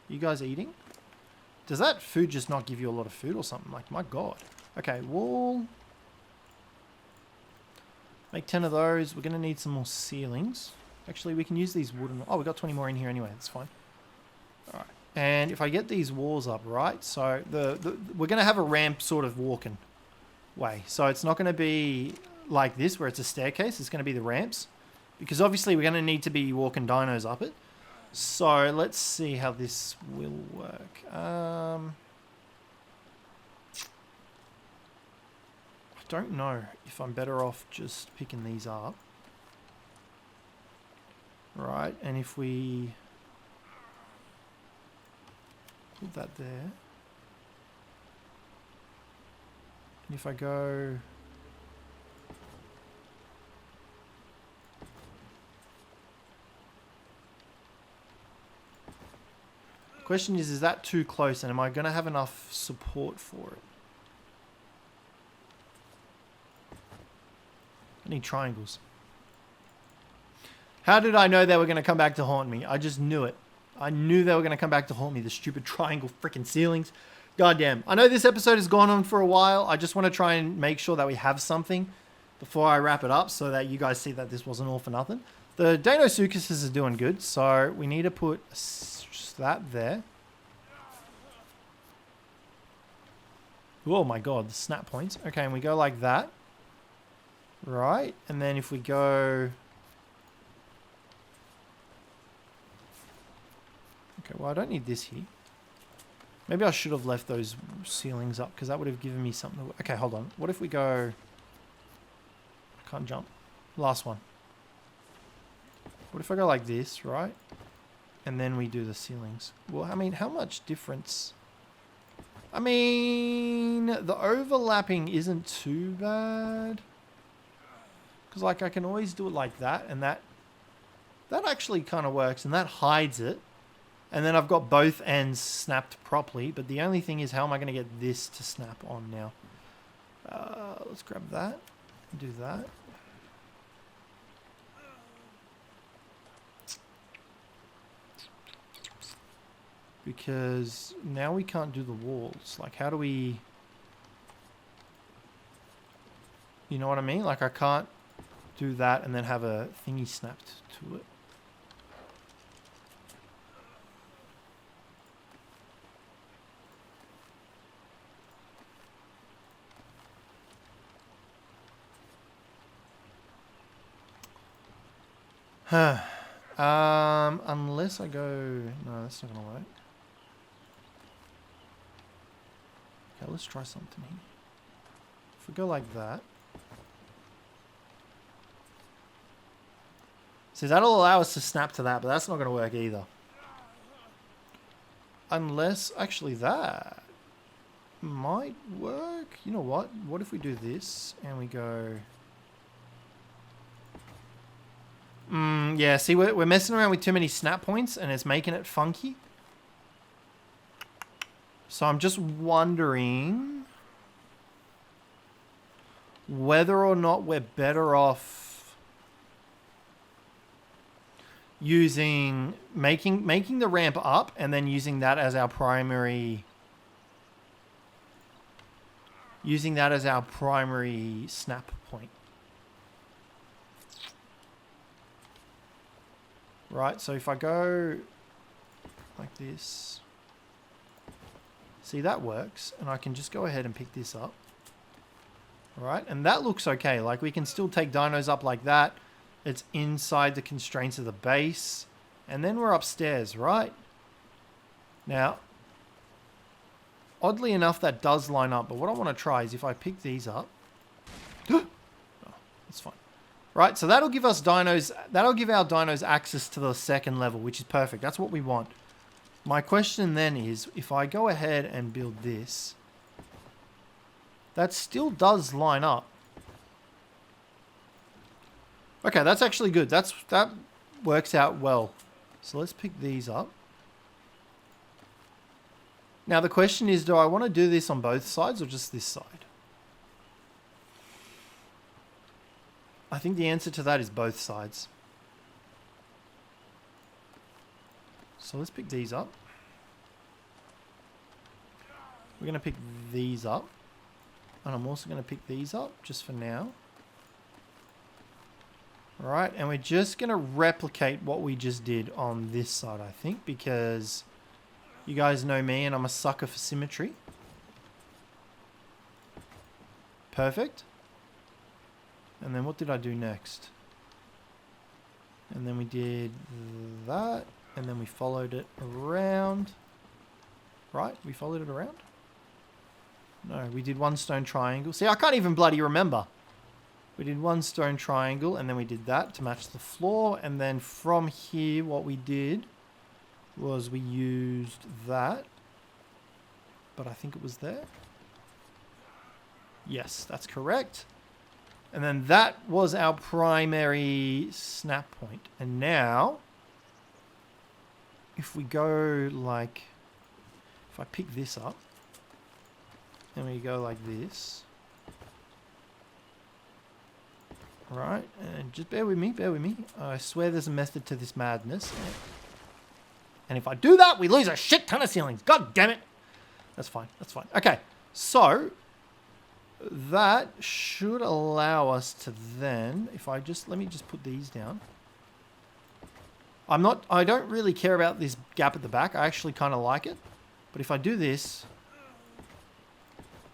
A: You guys eating? Does that food just not give you a lot of food or something? Like, my God. Okay, wall. Make 10 of those. We're going to need some more ceilings. Actually, we can use these wooden... Oh, we got 20 more in here anyway. That's fine. All right. And if I get these walls up, right? So we're going to have a ramp sort of walking way. So it's not going to be like this where it's a staircase. It's going to be the ramps. Because obviously we're going to need to be walking dinos up it. So let's see how this will work. I don't know if I'm better off just picking these up. Right, and if we put that there. And if I go... Question is that too close, and am I going to have enough support for it? I need triangles. How did I know they were going to come back to haunt me? I just knew it. I knew they were going to come back to haunt me. The stupid triangle freaking ceilings. Goddamn. I know this episode has gone on for a while. I just want to try and make sure that we have something before I wrap it up so that you guys see that this wasn't all for nothing. The DEINOSUCHUS are doing good, so we need to put that there. Oh my god, the snap points. Okay, and we go like that. Right, and then if we go... Okay, well I don't need this here. Maybe I should have left those ceilings up because that would have given me something. Okay, hold on. What if we go... I can't jump. Last one. What if I go like this, right? And then we do the ceilings. Well, I mean, how much difference? I mean, the overlapping isn't too bad. Because, like, I can always do it like that. And that actually kind of works. And that hides it. And then I've got both ends snapped properly. But the only thing is, how am I going to get this to snap on now? Let's grab that. Do that. Because now we can't do the walls. Like, how do we... You know what I mean? Like, I can't do that and then have a thingy snapped to it. Unless I go... No, that's not going to work. Okay, let's try something here. If we go like that. See, that'll allow us to snap to that, but that's not going to work either. Unless, actually that might work. You know what? What if we do this and we go... yeah, see, we're messing around with too many snap points and it's making it funky. So I'm just wondering whether or not we're better off using making the ramp up and then using that as our primary snap point. Right, so if I go like this, see, that works, and I can just go ahead and pick this up. All right, and that looks okay. Like, we can still take dinos up like that. It's inside the constraints of the base, and then we're upstairs, right? Now, oddly enough, that does line up, but what I want to try is if I pick these up. Oh, that's fine. Right, so that'll give us dinos, that'll give our dinos access to the second level, which is perfect. That's what we want. My question then is, if I go ahead and build this, that still does line up. Okay, that's actually good. That works out well. So let's pick these up. Now the question is, do I want to do this on both sides or just this side? I think the answer to that is both sides. So let's pick these up. We're going to pick these up. And I'm also going to pick these up just for now. Alright, and we're just going to replicate what we just did on this side, I think, because you guys know me and I'm a sucker for symmetry. Perfect. And then what did I do next? And then we did that. And then we followed it around. Right? We followed it around? No, we did one stone triangle. See, I can't even bloody remember. We did one stone triangle and then we did that to match the floor. And then from here, what we did was we used that. But I think it was there. Yes, that's correct. And then that was our primary snap point. And now, if we go like, if I pick this up, and we go like this, right, and just bear with me, I swear there's a method to this madness. And if I do that, we lose a shit ton of ceilings. God damn it. That's fine. That's fine. Okay. So that should allow us to then, if I just, let me just put these down. I don't really care about this gap at the back. I actually kind of like it. But if I do this,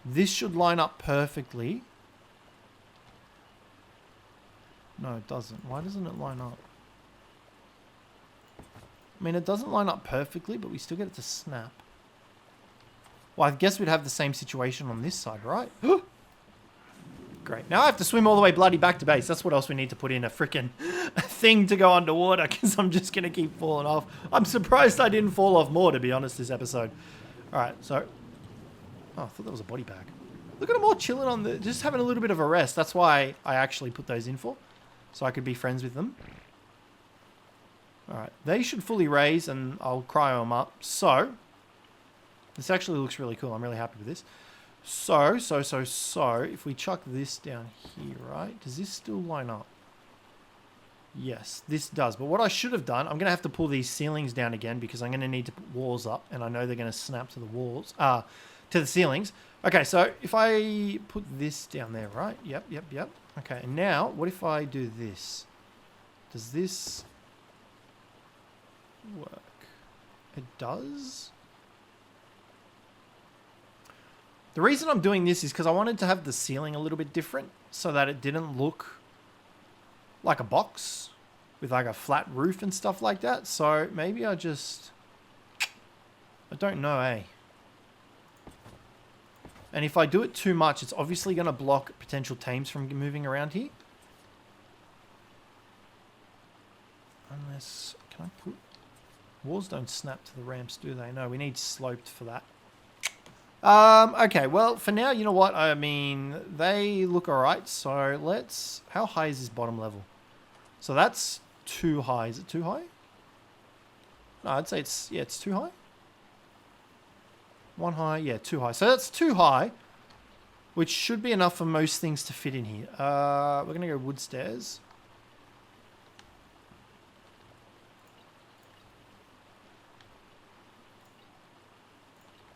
A: this should line up perfectly. No, it doesn't. Why doesn't it line up? I mean, it doesn't line up perfectly, but we still get it to snap. Well, I guess we'd have the same situation on this side, right? Great. Now I have to swim all the way bloody back to base. That's what else we need to put in, a freaking thing to go underwater, because I'm just going to keep falling off. I'm surprised I didn't fall off more, to be honest, this episode. All right, so... Oh, I thought that was a body bag. Look at them all chilling on the... Just having a little bit of a rest. That's why I actually put those in for. So I could be friends with them. All right. They should fully raise, and I'll cryo them up. So... This actually looks really cool. I'm really happy with this. So, if we chuck this down here, right? Does this still line up? Yes, this does. But what I should have done, I'm going to have to pull these ceilings down again because I'm going to need to put walls up, and I know they're going to snap to the walls, to the ceilings. Okay, so if I put this down there, right? Yep. Okay, and now, what if I do this? Does this work? It does? The reason I'm doing this is because I wanted to have the ceiling a little bit different so that it didn't look like a box with like a flat roof and stuff like that. So maybe I don't know, eh? And if I do it too much, it's obviously going to block potential tames from moving around here. Unless, can I put... Walls don't snap to the ramps, do they? No, we need sloped for that. Okay, well, for now, you know what? I mean, they look alright, so let's... How high is this bottom level? So that's too high. Is it too high? No, I'd say it's... Yeah, it's too high. One high, yeah, too high. So that's too high, which should be enough for most things to fit in here. We're going to go wood stairs.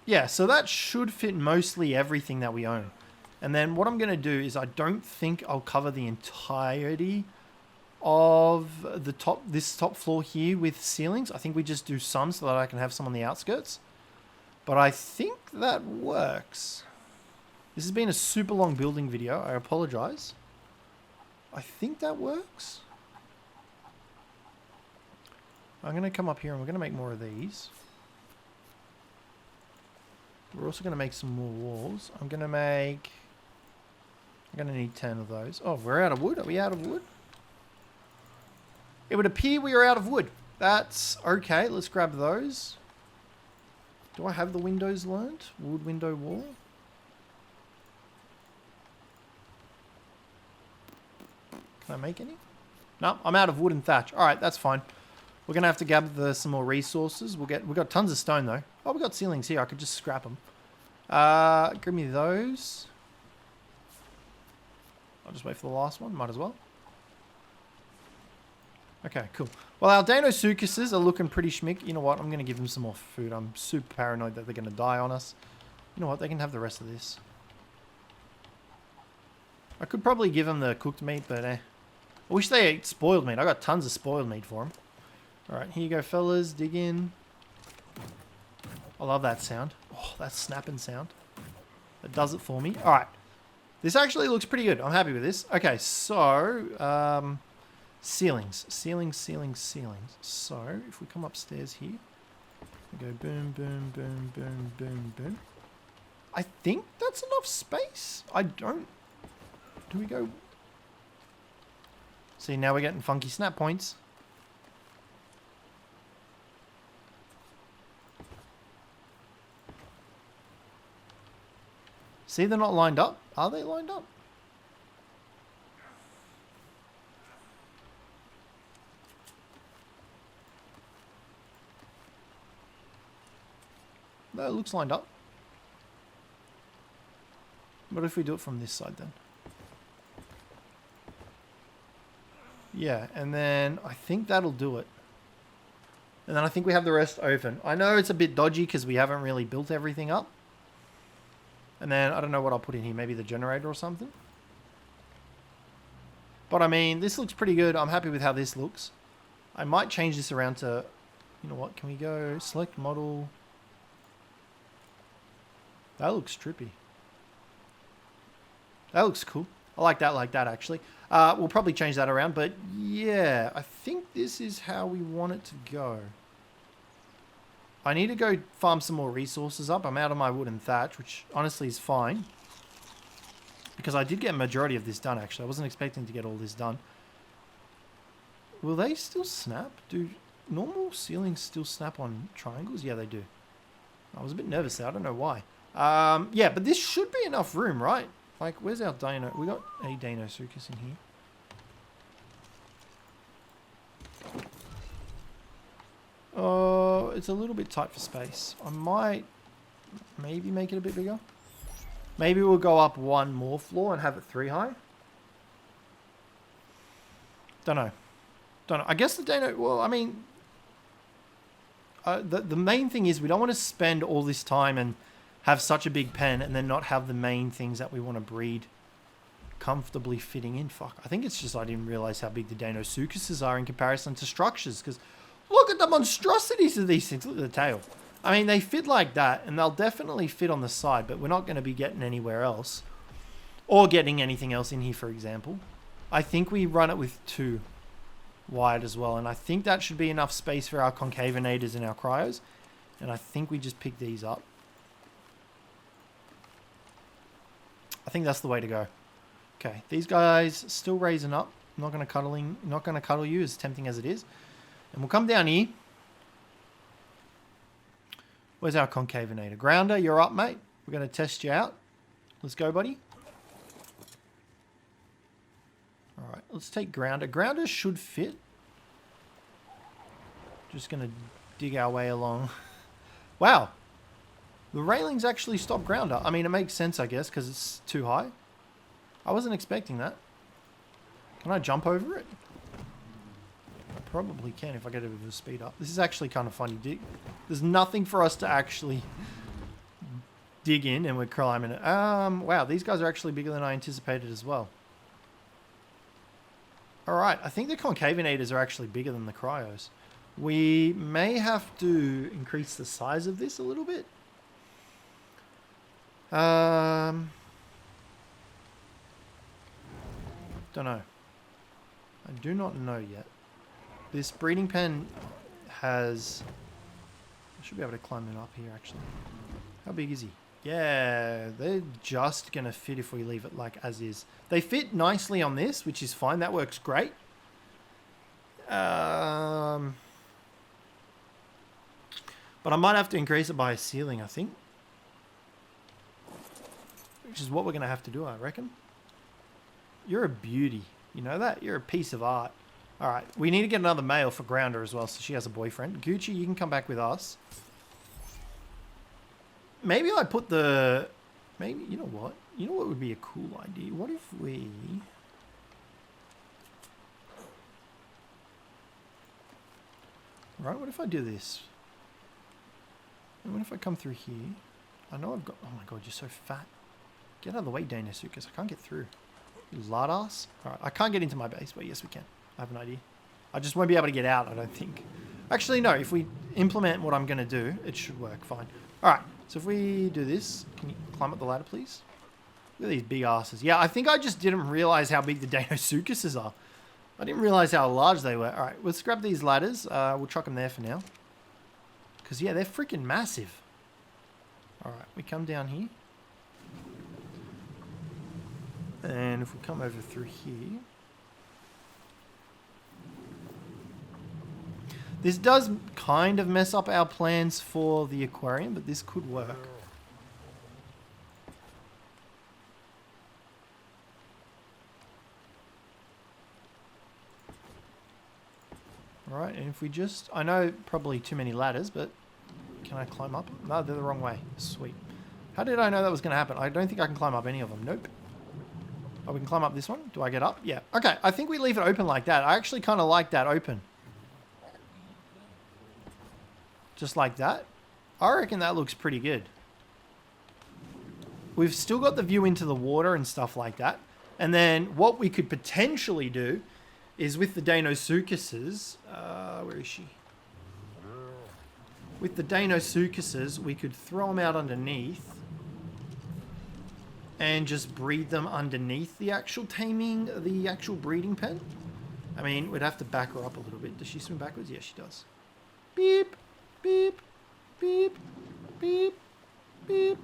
A: Yeah, so that should fit mostly everything that we own. And then what I'm going to do is I don't think I'll cover the entirety of the this top floor here with ceilings. I think we just do some so that I can have some on the outskirts. But I think that works. This has been a super long building video. I apologize. I think that works. I'm going to come up here and we're going to make more of these. We're also going to make some more walls. I'm going to need 10 of those. Oh, we're out of wood? Are we out of wood? It would appear we are out of wood. That's okay. Let's grab those. Do I have the windows learned? Wood window wall? Can I make any? No, I'm out of wood and thatch. All right, that's fine. We're going to have to gather some more resources. We've got tons of stone, though. Oh, we've got ceilings here. I could just scrap them. Give me those. I'll just wait for the last one. Might as well. Okay, cool. Well, our DEINOSUCHUses are looking pretty schmick. You know what? I'm going to give them some more food. I'm super paranoid that they're going to die on us. You know what? They can have the rest of this. I could probably give them the cooked meat, but I wish they ate spoiled meat. I got tons of spoiled meat for them. Alright, here you go, fellas. Dig in. I love that sound. Oh, that snapping sound. That does it for me. Alright. This actually looks pretty good. I'm happy with this. Okay, so... ceilings. Ceilings. So, if we come upstairs here... We go boom, boom, boom, boom, boom, boom. I think that's enough space. I don't... Do we go... See, now we're getting funky snap points. See, they're not lined up. Are they lined up? No, it looks lined up. What if we do it from this side then? Yeah, and then I think that'll do it. And then I think we have the rest open. I know it's a bit dodgy because we haven't really built everything up. And then I don't know what I'll put in here. Maybe the generator or something. But I mean, this looks pretty good. I'm happy with how this looks. I might change this around to, you know what? Can we go select model? That looks trippy. That looks cool. I like that actually. We'll probably change that around, but yeah, I think this is how we want it to go. I need to go farm some more resources up. I'm out of my wood and thatch, which honestly is fine. Because I did get a majority of this done, actually. I wasn't expecting to get all this done. Will they still snap? Do normal ceilings still snap on triangles? Yeah, they do. I was a bit nervous there. I don't know why. Yeah, but this should be enough room, right? Like, where's our dino? We got a DEINOSUCHUS in here. Oh, it's a little bit tight for space. I might maybe make it a bit bigger. Maybe we'll go up one more floor and have it 3 high. Don't know. I guess the Dino... Well, I mean... the main thing is we don't want to spend all this time and have such a big pen and then not have the main things that we want to breed comfortably fitting in. Fuck. I think it's just I didn't realize how big the DEINOSUCHUSes are in comparison to structures. Because look at the monstrosities of these things. Look at the tail. I mean, they fit like that, and they'll definitely fit on the side, but we're not going to be getting anywhere else. Or getting anything else in here, for example. I think we run it with 2 wide as well, and I think that should be enough space for our concavenators and our cryos. And I think we just pick these up. I think that's the way to go. Okay, these guys still raising up. I'm not going to cuddle you, as tempting as it is. And we'll come down here. Where's our concavenator? Grounder, you're up, mate. We're going to test you out. Let's go, buddy. All right, let's take Grounder. Grounder should fit. Just going to dig our way along. Wow. The railings actually stop Grounder. I mean, it makes sense, I guess, because it's too high. I wasn't expecting that. Can I jump over it? I probably can if I get a bit of a speed up. This is actually kind of funny. There's nothing for us to actually dig in, and we're climbing it. Wow, these guys are actually bigger than I anticipated as well. Alright, I think the concavenators are actually bigger than the cryos. We may have to increase the size of this a little bit. Don't know. I do not know yet. This breeding pen has... I should be able to climb it up here, actually. How big is he? Yeah, they're just going to fit if we leave it like as is. They fit nicely on this, which is fine. That works great. But I might have to increase it by a ceiling, I think. Which is what we're going to have to do, I reckon. You're a beauty. You know that? You're a piece of art. Alright, we need to get another male for Grounder as well, so she has a boyfriend. Gucci, you can come back with us. Maybe I put the... Maybe, you know what? You know what would be a cool idea? What if we... Right, what if I do this? And what if I come through here? I know I've got... Oh my god, you're so fat. Get out of the way, DEINOSUCHUS. I can't get through. Lard-ass? Alright, I can't get into my base, but yes we can. I have an idea. I just won't be able to get out, I don't think. Actually, no. If we implement what I'm going to do, it should work fine. Alright, so if we do this, can you climb up the ladder, please? Look at these big asses. Yeah, I think I just didn't realize how big the DEINOSUCHUSes are. I didn't realize how large they were. Alright, let's grab these ladders. We'll chuck them there for now. Because, yeah, they're freaking massive. Alright, we come down here. And if we come over through here... This does kind of mess up our plans for the aquarium, but this could work. Alright, and if we just... I know probably too many ladders, but can I climb up? No, they're the wrong way. Sweet. How did I know that was going to happen? I don't think I can climb up any of them. Nope. Oh, we can climb up this one? Do I get up? Yeah. Okay, I think we leave it open like that. I actually kind of like that open. Just like that. I reckon that looks pretty good. we've still got the view into the water and stuff like that. And then what we could potentially do is with the DEINOSUCHUses, where is she? With the DEINOSUCHUses, we could throw them out underneath and just breed them underneath the actual taming, the actual breeding pen. I mean, we'd have to back her up a little bit. Does she swim backwards? Yes, she does. Beep, beep, beep, beep, beep.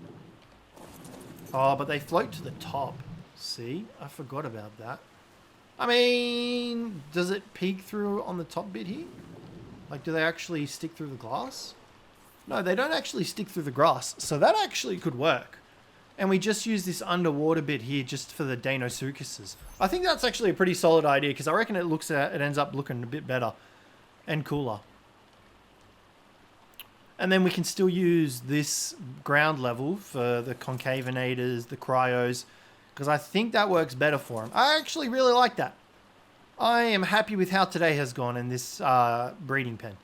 A: Oh, but they float to the top. See? I forgot about that. I mean, does it peek through on the top bit here? Like, do they actually stick through the glass? No, they don't actually stick through the grass. So that actually could work. And we just use this underwater bit here just for the DEINOSUCHUses. I think that's actually a pretty solid idea because I reckon it ends up looking a bit better and cooler. And then we can still use this ground level for the concavenators, the cryos, because I think that works better for them. I actually really like that. I am happy with how today has gone in this breeding pen.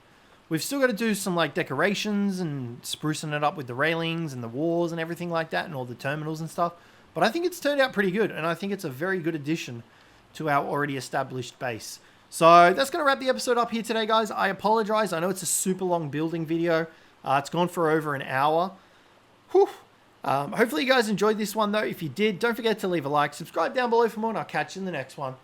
A: We've still got to do some like decorations and sprucing it up with the railings and the walls and everything like that and all the terminals and stuff. But I think it's turned out pretty good, and I think it's a very good addition to our already established base. So that's going to wrap the episode up here today, guys. I apologize. I know it's a super long building video. It's gone for over an hour. Whew. Hopefully you guys enjoyed this one, though. If you did, don't forget to leave a like, subscribe down below for more, and I'll catch you in the next one.